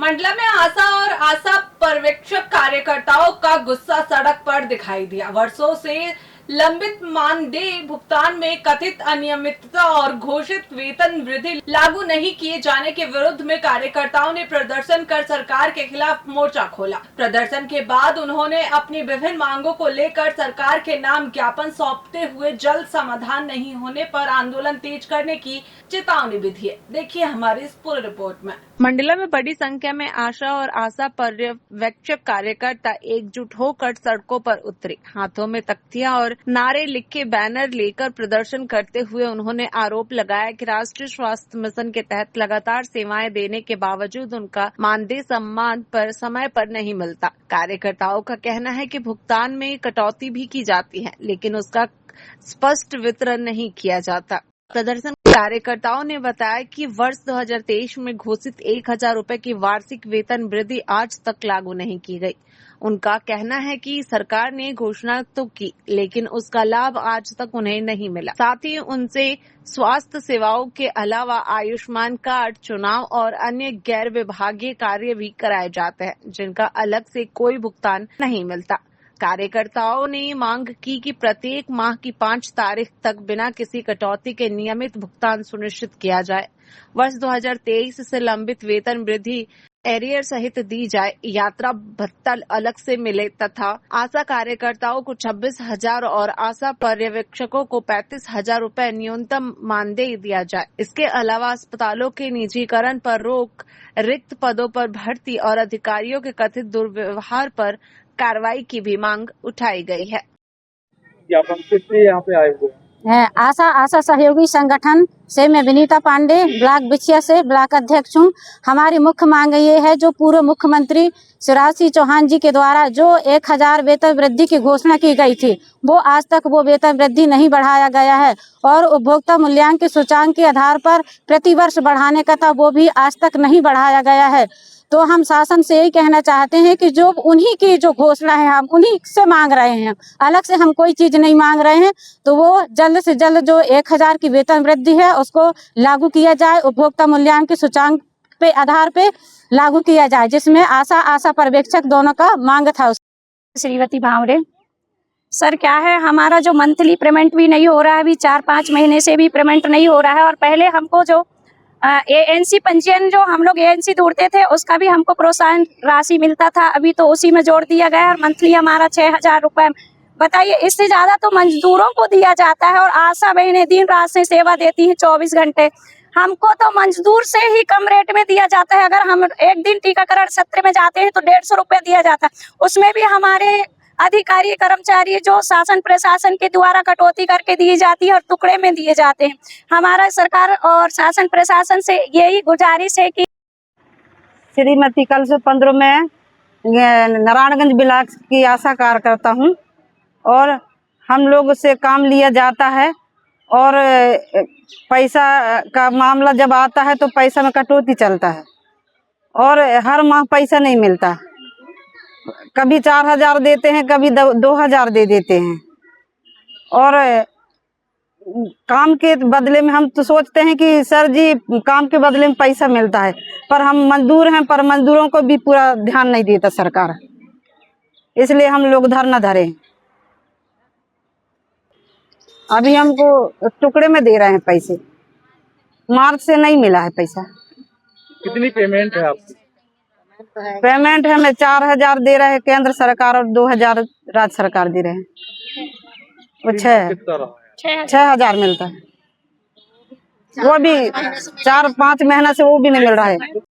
मंडला में आशा और आशा पर्यवेक्षक कार्यकर्ताओं का गुस्सा सड़क पर दिखाई दिया। वर्षों से लंबित मानदेय भुगतान में कथित अनियमितता और घोषित वेतन वृद्धि लागू नहीं किए जाने के विरुद्ध में कार्यकर्ताओं ने प्रदर्शन कर सरकार के खिलाफ मोर्चा खोला। प्रदर्शन के बाद उन्होंने अपनी विभिन्न मांगों को लेकर सरकार के नाम ज्ञापन सौंपते हुए जल्द समाधान नहीं होने पर आंदोलन तेज करने की चेतावनी भी दी है। देखिए हमारी इस पूरी रिपोर्ट में। मंडला में बड़ी संख्या में आशा और आशा पर्यवेक्षक कार्यकर्ता एकजुट होकर सड़कों पर उतरे। हाथों में तख्तियां और नारे लिखे बैनर लेकर प्रदर्शन करते हुए उन्होंने आरोप लगाया कि राष्ट्रीय स्वास्थ्य मिशन के तहत लगातार सेवाएं देने के बावजूद उनका मानदेय सम्मान पर समय पर नहीं मिलता। कार्यकर्ताओं का कहना है कि भुगतान में कटौती भी की जाती है, लेकिन उसका स्पष्ट वितरण नहीं किया जाता। प्रदर्शन कार्यकर्ताओं ने बताया कि वर्ष 2023 में घोषित 1000 रुपए की वार्षिक वेतन वृद्धि आज तक लागू नहीं की गई। उनका कहना है कि सरकार ने घोषणा तो की, लेकिन उसका लाभ आज तक उन्हें नहीं मिला। साथ ही उनसे स्वास्थ्य सेवाओं के अलावा आयुष्मान कार्ड, चुनाव और अन्य गैर विभागीय कार्य भी कराए जाते हैं, जिनका अलग से कोई भुगतान नहीं मिलता। कार्यकर्ताओं ने मांग की कि प्रत्येक माह की 5 तारीख तक बिना किसी कटौती के नियमित भुगतान सुनिश्चित किया जाए। वर्ष 2023 से लंबित वेतन वृद्धि एरियर सहित दी जाए, यात्रा भत्ता अलग से मिले तथा आशा कार्यकर्ताओं को 26,000 और आशा पर्यवेक्षकों को 35,000 रुपए न्यूनतम मानदेय दिया जाए। इसके अलावा अस्पतालों के निजीकरण पर रोक, रिक्त पदों पर भर्ती और अधिकारियों के कथित दुर्व्यवहार पर कार्रवाई की भी मांग उठाई गई है। ज्ञापन किससे यहाँ पे आए हुए है आशा सहयोगी संगठन से मैं विनीता पांडे ब्लॉक बिछिया से ब्लॉक अध्यक्ष हूँ। हमारी मुख्य मांग ये है, जो पूर्व मुख्यमंत्री शिवराज सिंह चौहान जी के द्वारा जो 1000 वेतन वृद्धि की घोषणा की गई थी, वो आज तक वो वेतन वृद्धि नहीं बढ़ाया गया है और उपभोक्ता मूल्यांकन सूचांक के आधार पर प्रति वर्ष बढ़ाने का था, वो भी आज तक नहीं बढ़ाया गया है। तो हम शासन से यही कहना चाहते हैं कि जो उन्हीं की जो घोषणा है हम उन्हीं से मांग रहे हैं, अलग से हम कोई चीज नहीं मांग रहे हैं। तो वो जल्द से जल्द जो 1000 की वेतन वृद्धि है उसको लागू किया जाए, उपभोक्ता मूल्यांकन सूचांक पे आधार पे लागू किया जाए, जिसमें आशा पर्यवेक्षक दोनों का मांग था। श्रीवती भावरे सर, क्या है हमारा जो मंथली पेमेंट भी नहीं हो रहा है, अभी 4-5 महीने से भी पेमेंट नहीं हो रहा है। और पहले हमको जो एएनसी पंजीयन जो हम लोग एएनसी जोड़ते थे उसका भी हमको प्रोत्साहन राशि मिलता था, अभी तो उसी में जोड़ दिया गया है और मंथली हमारा 6000 रुपए। बताइए, इससे ज्यादा तो मजदूरों को दिया जाता है और आशा बहनें दिन रात से सेवा देती हैं 24 घंटे। हमको तो मजदूर से ही कम रेट में दिया जाता है। अगर हम एक दिन टीकाकरण सत्र में जाते हैं तो 150 रुपए दिया जाता है, उसमें भी हमारे अधिकारी कर्मचारी जो शासन प्रशासन के द्वारा कटौती करके दी जाती है और टुकड़े में दिए जाते हैं। हमारा सरकार और शासन प्रशासन से यही गुजारिश है कि श्रीमती कल से 15 में नारायणगंज ब्लॉक की आशा कार्यकर्ता हूँ और हम लोग से काम लिया जाता है और पैसा का मामला जब आता है तो पैसा में कटौती चलता है और हर माह पैसा नहीं मिलता। कभी 4000 देते हैं, कभी 2000 दे देते हैं और काम के बदले में हम तो सोचते हैं कि सर जी काम के बदले में पैसा मिलता है, पर हम मजदूर हैं, पर मजदूरों को भी पूरा ध्यान नहीं देता सरकार, इसलिए हम लोग धरना धरे। अभी हमको टुकड़े में दे रहे हैं पैसे, मार्च से नहीं मिला है पैसा। कितनी पेमेंट है आपकी? पेमेंट हमें 4000 दे रहे हैं केंद्र सरकार और 2000 राज्य सरकार दे रहे हैं, वो 6000 मिलता है, वो भी 4-5 महीना से वो भी नहीं मिल रहा है।